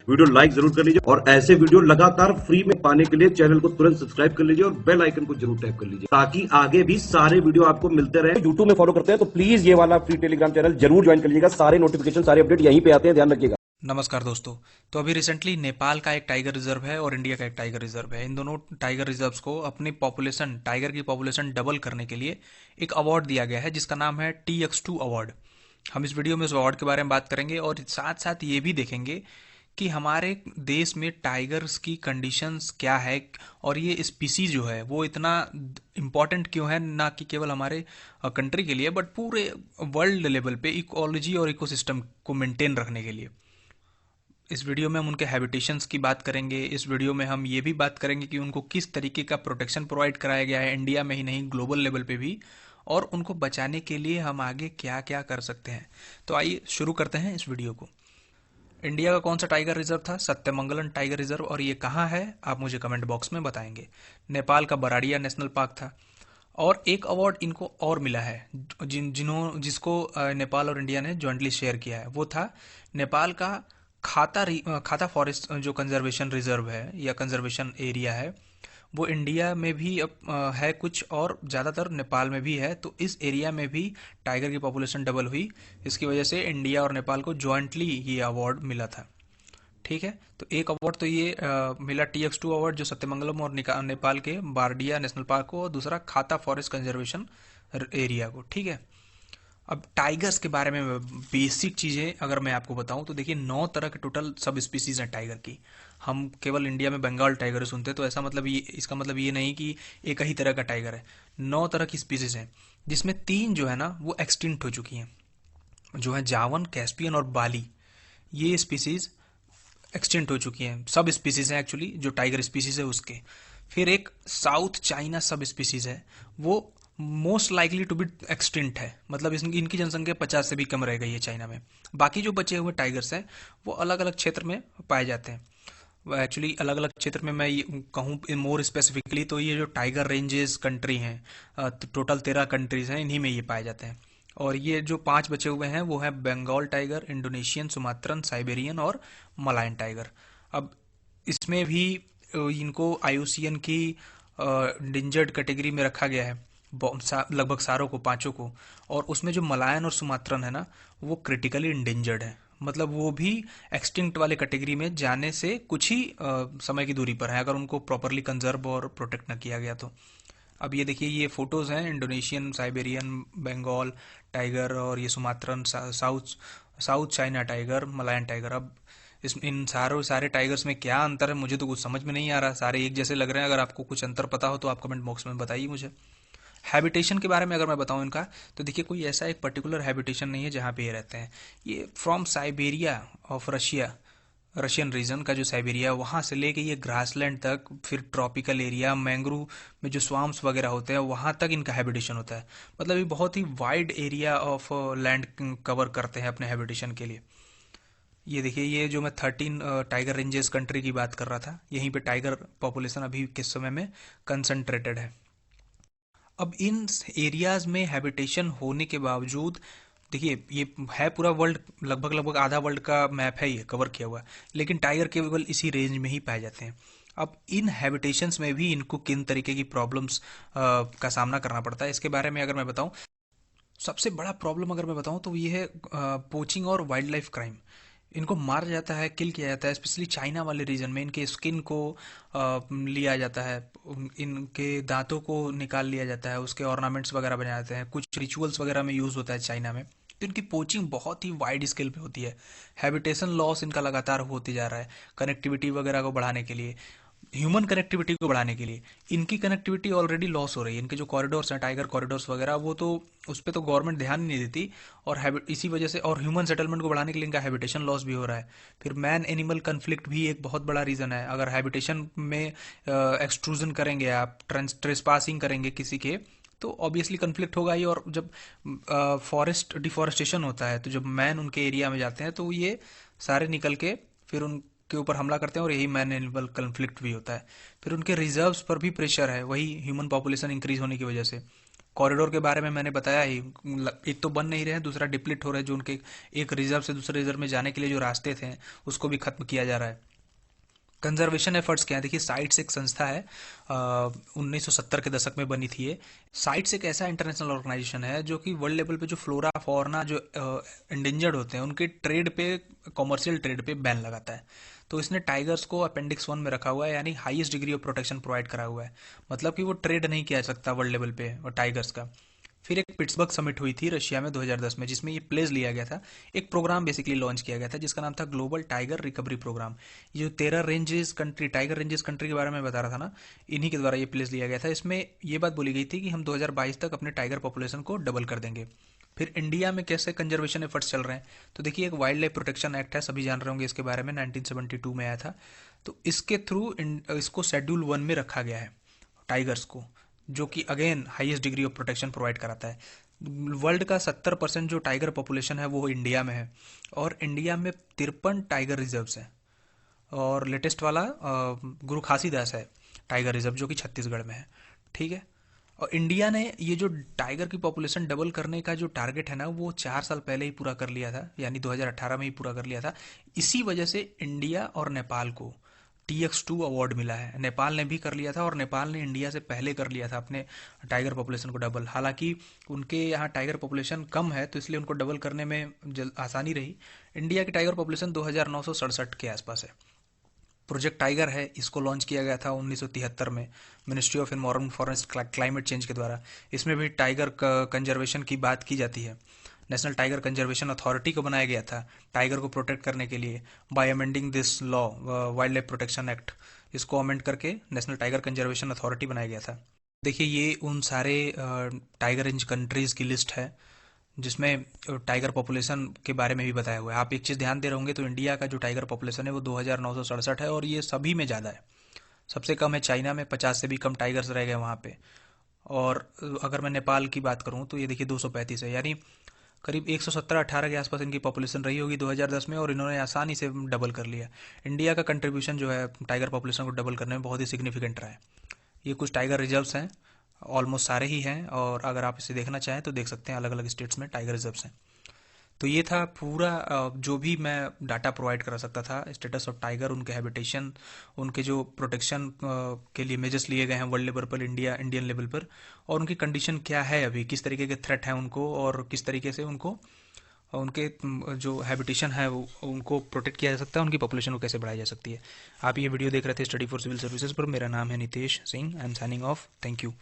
Video like जरूर कर लीजिए और ऐसे वीडियो लगातार फ्री में पाने के लिए चैनल को तुरंत सब्सक्राइब कर लीजिए और बेल आइकन को जरूर टैप कर लीजिए ताकि आगे भी सारे वीडियो आपको मिलते रहे। यूट्यूब में फॉलो करते हैं तो प्लीज ये वाला फ्री टेलीग्राम चैनल जरूर ज्वाइन कर लीजिएगा। सारे नोटिफिकेशन सारे अपडेट यहीं पे आते हैं, ध्यान रखिएगा। नमस्कार दोस्तों। तो अभी रिसेंटली नेपाल का एक टाइगर रिजर्व है और इंडिया का एक टाइगर रिजर्व है। इन दोनों टाइगर रिजर्व्स को अपनी पॉपुलेशन, टाइगर की पॉपुलेशन डबल करने के लिए एक अवार्ड दिया गया है जिसका नाम है TX2 अवार्ड। हम इस वीडियो में उस अवार्ड के बारे में बात करेंगे और साथ साथ ये भी देखेंगे कि हमारे देश में टाइगर्स की कंडीशंस क्या है और ये स्पीसीज जो है वो इतना इम्पॉर्टेंट क्यों है, ना कि केवल हमारे कंट्री के लिए बट पूरे वर्ल्ड लेवल पे इकोलॉजी और इकोसिस्टम को मेंटेन रखने के लिए। इस वीडियो में हम उनके हैबिटेशंस की बात करेंगे। इस वीडियो में हम ये भी बात करेंगे कि उनको किस तरीके का प्रोटेक्शन प्रोवाइड कराया गया है, इंडिया में ही नहीं ग्लोबल लेवल पे भी, और उनको बचाने के लिए हम आगे क्या क्या कर सकते हैं। तो आइए शुरू करते हैं इस वीडियो को। इंडिया का कौन सा टाइगर रिजर्व था? Sathyamangalam tiger reserve. और ये कहाँ है आप मुझे कमेंट बॉक्स में बताएंगे। नेपाल का बराड़िया नेशनल पार्क था। और एक अवार्ड इनको और मिला है जिसको नेपाल और इंडिया ने जॉइंटली शेयर किया है, वो था नेपाल का खाता फॉरेस्ट जो कंजर्वेशन रिजर्व है या कंजर्वेशन एरिया है, वो इंडिया में भी है कुछ और ज़्यादातर नेपाल में भी है। तो इस एरिया में भी टाइगर की पॉपुलेशन डबल हुई। इसकी वजह से इंडिया और नेपाल को जॉइंटली ये अवार्ड मिला था। ठीक है, तो एक अवार्ड तो ये मिला TX2 अवार्ड जो सत्यमंगलम और नेपाल के बारडिया नेशनल पार्क को, और दूसरा खाता फॉरेस्ट कंजर्वेशन एरिया को। ठीक है, अब टाइगर्स के बारे में बेसिक चीज़ें अगर मैं आपको बताऊं तो देखिए 9 तरह के टोटल सब स्पीसीज हैं टाइगर की। हम केवल इंडिया में बंगाल टाइगर सुनते हैं, तो ऐसा मतलब ये, इसका मतलब ये नहीं कि एक ही तरह का टाइगर है। 9 तरह की स्पीसीज हैं जिसमें 3 जो है ना वो एक्सटिंक्ट हो चुकी हैं, जो है जावन, कैस्पियन और बाली। ये स्पीसीज एक्सटिंक्ट हो चुकी हैं, सब स्पीसीज हैं एक्चुअली, जो टाइगर स्पीसीज है उसके। फिर एक साउथ चाइना सब स्पीसीज है, वो most likely to be extinct है, मतलब इनकी जनसंख्या 50 से भी कम रह गई है चाइना में। बाकी जो बचे हुए टाइगर्स हैं वो अलग अलग क्षेत्र में पाए जाते हैं। एक्चुअली अलग अलग क्षेत्र में मैं कहूँ मोर स्पेसिफिकली तो ये जो टाइगर रेंजेस कंट्री हैं, टोटल 13 कंट्रीज हैं, इन्हीं में ये पाए जाते हैं। और ये जो 5 बचे हुए हैं वो है Bengal tiger, Indonesian, Sumatran, Siberian और मलायन टाइगर। अब इसमें भी इनको IUCN की इंडेंजर्ड कैटेगरी में रखा गया है, लगभग सारों को, 5 को। और उसमें जो मलायन और सुमात्रन है ना, वो क्रिटिकली इंडेंजर्ड है, मतलब वो भी एक्सटिंक्ट वाले कैटेगरी में जाने से कुछ ही समय की दूरी पर है अगर उनको प्रॉपरली कंजर्व और प्रोटेक्ट न किया गया तो। अब ये देखिए, ये फोटोज हैं इंडोनेशियन, साइबेरियन, बंगाल टाइगर और ये Sumatran, south south China tiger, Malayan tiger. अब इन सारे टाइगर्स में क्या अंतर है मुझे तो कुछ समझ में नहीं आ रहा, सारे एक जैसे लग रहे हैं। अगर आपको कुछ अंतर पता हो तो आप कमेंट बॉक्स में बताइए मुझे। हैबिटेशन के बारे में अगर मैं बताऊं इनका, तो देखिए कोई ऐसा एक पर्टिकुलर हैबिटेशन नहीं है जहाँ पे ये रहते हैं। ये from Siberia of Russia, Russian region का जो साइबेरिया है वहाँ से लेके ये ग्रासलैंड तक, फिर ट्रॉपिकल एरिया, मैंग्रोव में जो स्वाम्स वगैरह होते हैं वहाँ तक इनका हैबिटेशन होता है। मतलब ये बहुत ही wide area of land cover करते हैं अपने हैबिटेशन के लिए। ये देखिए, ये जो मैं 13 टाइगर रेंजेस कंट्री की बात कर रहा था, यहीं पे टाइगर पॉपुलेशन अभी के समय में कंसंट्रेटेड है। अब इन एरियाज में हैबिटेशन होने के बावजूद देखिए, ये है पूरा वर्ल्ड, लगभग लगभग आधा वर्ल्ड का मैप है ये कवर किया हुआ, लेकिन टाइगर केवल इसी रेंज में ही पाए जाते हैं। अब इन हैबिटेशंस में भी इनको किन तरीके की प्रॉब्लम्स का सामना करना पड़ता है, इसके बारे में अगर मैं बताऊं, सबसे बड़ा प्रॉब्लम अगर मैं बताऊं तो ये है पोचिंग और वाइल्ड लाइफ क्राइम। इनको मारा जाता है, किल किया जाता है, स्पेशली चाइना वाले रीजन में इनके स्किन को लिया जाता है, इनके दांतों को निकाल लिया जाता है, उसके ऑर्नामेंट्स वगैरह बनाए जाते हैं, कुछ रिचुअल्स वगैरह में यूज़ होता है चाइना में। तो इनकी पोचिंग बहुत ही वाइड स्केल पे होती है। हैबिटेशन लॉस इनका लगातार होते जा रहा है कनेक्टिविटी वगैरह को बढ़ाने के लिए, ह्यूमन कनेक्टिविटी को बढ़ाने के लिए। इनकी कनेक्टिविटी ऑलरेडी लॉस हो रही है, इनके जो कॉरिडोर्स हैं टाइगर कॉरिडोर्स वगैरह, वो तो उस पर तो गवर्नमेंट ध्यान ही नहीं देती। और इसी वजह से, और ह्यूमन सेटलमेंट को बढ़ाने के लिए इनका हैबिटेशन लॉस भी हो रहा है। फिर मैन एनिमल कन्फ्लिक्ट भी एक बहुत बड़ा रीज़न है। अगर हैबिटेशन में एक्सट्रूजन करेंगे आप, ट्रेसपासिंग करेंगे किसी के, तो ऑब्वियसली कन्फ्लिक्ट होगा ही। और जब फॉरेस्ट डिफॉरेस्टेशन होता है तो जब मैन उनके एरिया में जाते हैं तो ये सारे निकल के फिर उनके ऊपर हमला करते हैं, और यही मैन एनिमल कन्फ्लिक्ट भी होता है। फिर उनके रिजर्व्स पर भी प्रेशर है, वही ह्यूमन पॉपुलेशन इंक्रीज होने की वजह से। कॉरिडोर के बारे में मैंने बताया ही, एक तो बन नहीं रहे हैं, दूसरा डिप्लीट हो रहे हैं, जो उनके एक रिजर्व से दूसरे रिजर्व में जाने के लिए जो रास्ते थे उसको भी खत्म किया जा रहा है। कंजर्वेशन एफर्ट्स क्या है, देखिए साइट्स एक संस्था है, 1970 के दशक में बनी थी ये। साइट्स एक ऐसा इंटरनेशनल ऑर्गेनाइजेशन है जो कि वर्ल्ड लेवल पे जो फ्लोरा फॉरना जो इंडेंजर्ड होते हैं उनके ट्रेड पे, कॉमर्शियल ट्रेड पे बैन लगाता है। तो इसने टाइगर्स को अपेंडिक्स 1 में रखा हुआ है, यानी highest degree of protection provide करा हुआ है, मतलब कि वो ट्रेड नहीं किया जा सकता वर्ल्ड लेवल पे टाइगर्स का। फिर एक पिट्सबर्ग समिट हुई थी रशिया में 2010 में, जिसमें ये प्लेस लिया गया था, एक प्रोग्राम बेसिकली लॉन्च किया गया था जिसका नाम था ग्लोबल टाइगर रिकवरी प्रोग्राम। ये जो 13 ranges country, tiger ranges country के बारे में बता रहा था ना, इन्हीं के द्वारा ये प्लेस लिया गया था। इसमें ये बात बोली गई थी कि हम 2022 तक अपने टाइगर पॉपुलेशन को डबल कर देंगे। फिर इंडिया में कैसे कंजर्वेशन एफर्ट्स चल रहे हैं, तो देखिए एक वाइल्ड लाइफ प्रोटेक्शन एक्ट है, सभी जान रहे होंगे इसके बारे में, 1972 में आया था। तो इसके थ्रू इसको शेड्यूल 1 में रखा गया है टाइगर्स को, जो कि again highest degree of protection provide कराता है। वर्ल्ड का 70% जो टाइगर पॉपुलेशन है वो इंडिया में है, और इंडिया में 53 टाइगर रिजर्व्स हैं। और लेटेस्ट वाला गुरु खासीदास है टाइगर रिजर्व, जो कि छत्तीसगढ़ में है। ठीक है। और इंडिया ने ये जो टाइगर की पॉपुलेशन डबल करने का जो टारगेट है ना, वो 4 साल पहले ही पूरा कर लिया था, यानी 2018 में ही पूरा कर लिया था। इसी वजह से इंडिया और नेपाल को TX2 अवार्ड मिला है। नेपाल ने भी कर लिया था, और नेपाल ने इंडिया से पहले कर लिया था अपने टाइगर पॉपुलेशन को डबल। हालांकि उनके यहाँ टाइगर पॉपुलेशन कम है, तो इसलिए उनको डबल करने में आसानी रही। इंडिया की टाइगर पॉपुलेशन 2967 के आसपास है। प्रोजेक्ट टाइगर है, इसको लॉन्च किया गया था 1973 में ministry of environment forest climate change के द्वारा। इसमें भी टाइगर कंजर्वेशन की बात की जाती है। नेशनल टाइगर कंजर्वेशन अथॉरिटी को बनाया गया था टाइगर को प्रोटेक्ट करने के लिए, bye amending this law wild life protection act. इसको अमेंड करके नेशनल टाइगर कंजर्वेशन अथॉरिटी बनाया गया था। देखिए ये उन सारे टाइगर रेंज कंट्रीज़ की लिस्ट है जिसमें टाइगर पॉपुलेशन के बारे में भी बताया हुआ है। आप एक चीज़ ध्यान दे रहे होंगे तो इंडिया का जो टाइगर पॉपुलेशन है वो 2967 है, और ये सभी में ज़्यादा है। सबसे कम है चाइना में, 50 से भी कम टाइगर्स रह गए वहाँ पे। और अगर मैं नेपाल की बात करूँ तो ये देखिए 235 है, यानी करीब 117-18 के आसपास इनकी पॉपुलेशन रही होगी 2010 में, और इन्होंने आसानी से डबल कर लिया। इंडिया का कंट्रीब्यूशन जो है टाइगर पॉपुलेशन को डबल करने में बहुत ही सिग्निफिकेंट रहा है। ये कुछ टाइगर रिजर्व्स हैं, ऑलमोस्ट सारे ही हैं, और अगर आप इसे देखना चाहें तो देख सकते हैं, अलग अलग स्टेट्स में टाइगर रिजर्व्स हैं। तो ये था पूरा जो भी मैं डाटा प्रोवाइड करा सकता था स्टेटस ऑफ टाइगर, उनके हैबिटेशन, उनके जो प्रोटेक्शन के लिए मेजर्स लिए गए हैं वर्ल्ड लेवल पर, इंडियन लेवल पर, और उनकी कंडीशन क्या है अभी, किस तरीके के थ्रेट हैं उनको, और किस तरीके से उनको उनके जो हैबिटेशन है उनको प्रोटेक्ट किया जा सकता है, उनकी पॉपुलेशन को कैसे बढ़ाई जा सकती है। आप ये वीडियो देख रहे थे स्टडी फॉर सिविल सर्विसेज पर। मेरा नाम है Nitesh Singh. I am signing off. Thank you.